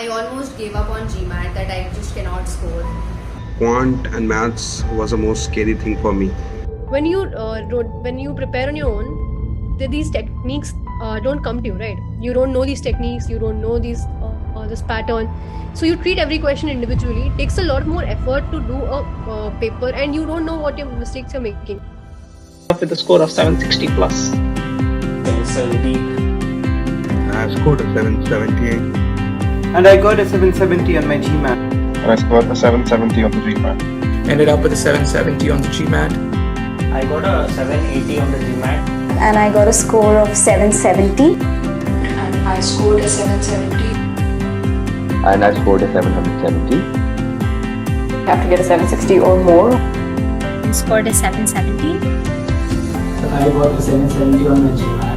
I almost gave up on GMAT that I just cannot score. Quant and maths was the most scary thing for me. When you prepare on your own, these techniques don't come to you, right? You don't know these techniques, you don't know this pattern, so you treat every question individually. It takes a lot more effort to do a paper, and you don't know what your mistakes you're making. With a score of 760 plus. 770. I scored a 778. And I got a 770 on my GMAT. And I scored a 770 on the GMAT. Ended up with a 770 on the GMAT. I got a 780 on the GMAT. And I got a score of 770. And I scored a 770. And I scored a 770. You have to get a 760 or more. I scored a 770. I got a 770 on my GMAT.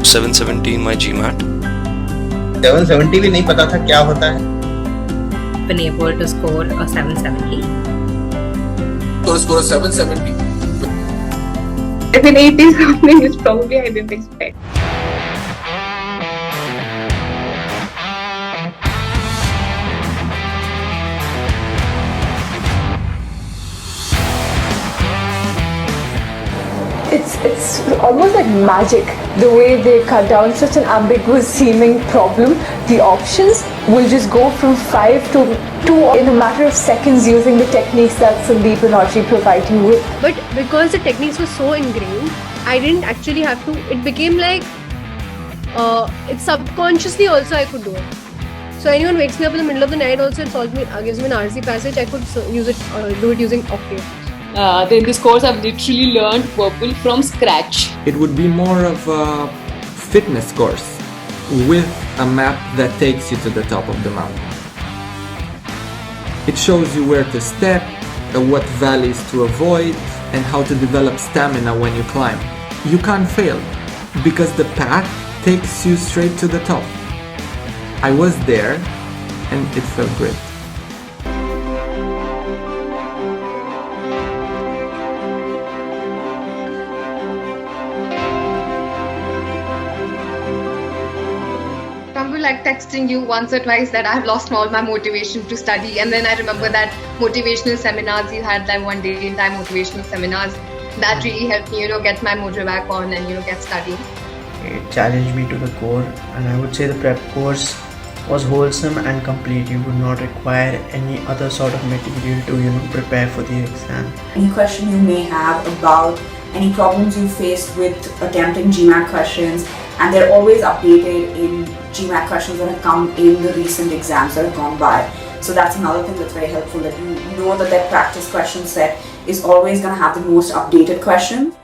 770 in my GMAT. 770 भी नहीं पता था क्या होता है. Been able to score a 770. So I scored a 770. If an 80 is something which probably I didn't expect. It's almost like magic, the way they cut down such an ambiguous seeming problem. The options will just go from 5 to 2 in a matter of seconds using the techniques that Sandeep and Archie provide you with. But because the techniques were so ingrained, I didn't actually have to. It became like it's subconsciously also I could do it. So anyone wakes me up in the middle of the night also, gives me an RC passage, I could use it, do it using Octave. In this course, I've literally learned purple from scratch. It would be more of a fitness course with a map that takes you to the top of the mountain. It shows you where to step, what valleys to avoid, and how to develop stamina when you climb. You can't fail because the path takes you straight to the top. I was there and it felt great. I remember like texting you once or twice that I've lost all my motivation to study, and then I remember that motivational seminars you had, like one day in time motivational seminars, that really helped me, get my mojo back on and get studying. It challenged me to the core, and I would say the prep course was wholesome and complete. You would not require any other sort of material to prepare for the exam. Any question you may have about any problems you faced with attempting GMAT questions, and they're always updated in GMAT questions that have come in the recent exams that have gone by. So that's another thing that's very helpful, that you know that their practice question set is always going to have the most updated questions.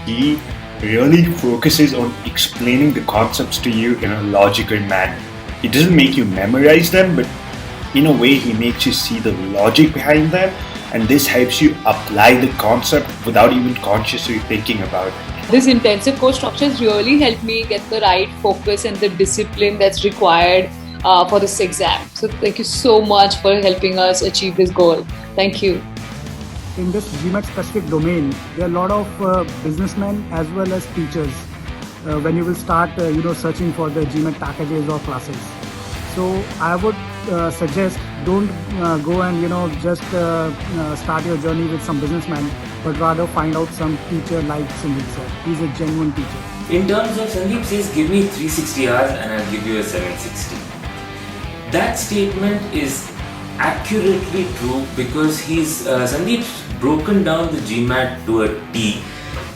He really focuses on explaining the concepts to you in a logical manner. He doesn't make you memorize them, but in a way he makes you see the logic behind them, and this helps you apply the concept without even consciously thinking about it. This intensive course structures really helped me get the right focus and the discipline that's required for this exam. So thank you so much for helping us achieve this goal. Thank you. In this GMAT specific domain, there are a lot of businessmen as well as teachers when you will start searching for the GMAT packages or classes. So I would suggest don't go and just start your journey with some businessman, but rather find out some teacher like Sandeep sir. He's a genuine teacher. In terms of Sandeep says give me 360 hours and I'll give you a 760. That statement is accurately true because Sandeep's broken down the GMAT to a T,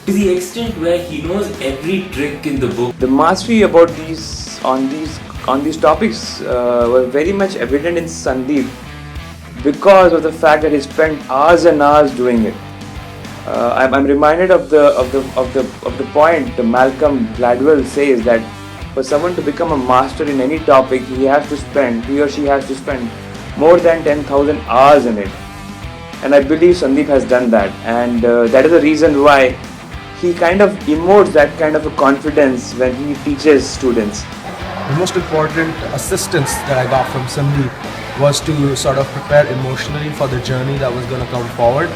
to the extent where he knows every trick in the book. The mastery about these topics was very much evident in Sandeep because of the fact that he spent hours and hours doing it. I'm reminded of the point Malcolm Gladwell says that for someone to become a master in any topic, he or she has to spend more than 10,000 hours in it. And I believe Sandeep has done that, and that is the reason why he kind of emotes that kind of a confidence when he teaches students. The most important assistance that I got from Sandeep was to sort of prepare emotionally for the journey that was going to come forward.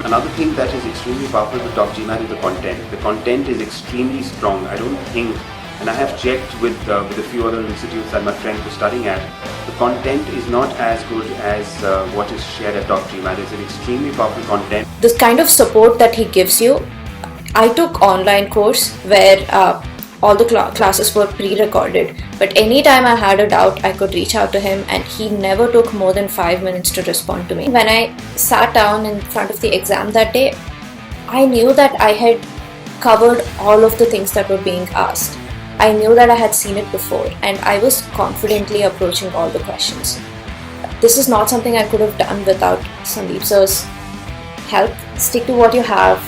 Another thing that is extremely powerful with top GMAT is the content. The content is extremely strong. I don't think, and I have checked with a few other institutes that my friends were studying at, the content is not as good as what is shared at top GMAT. It's an extremely powerful content. The kind of support that he gives you, I took online course where all the classes were pre-recorded, but anytime I had a doubt I could reach out to him, and he never took more than 5 minutes to respond to me. When I sat down in front of the exam that day, I knew that I had covered all of the things that were being asked. I knew that I had seen it before, and I was confidently approaching all the questions. This is not something I could have done without Sandeep sir's help. Stick to what you have,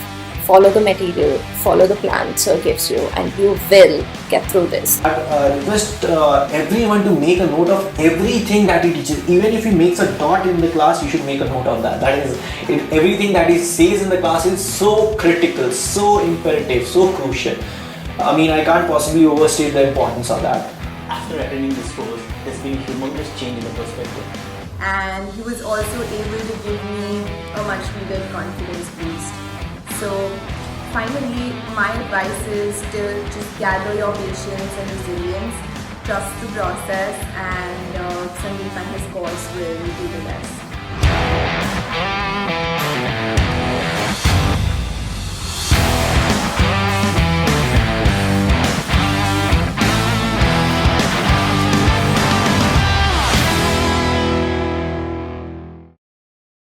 follow the material, follow the plan sir gives you, and you will get through this. I request everyone to make a note of everything that he teaches. Even if he makes a dot in the class, you should make a note of that. That is, everything that he says in the class is so critical, so imperative, so crucial. I mean, I can't possibly overstate the importance of that. After attending this course, there's been a humongous change in the perspective. And he was also able to give me a much needed confidence boost. So finally, my advice is to just gather your patience and resilience, trust the process, and Sandeep and his course will do the best.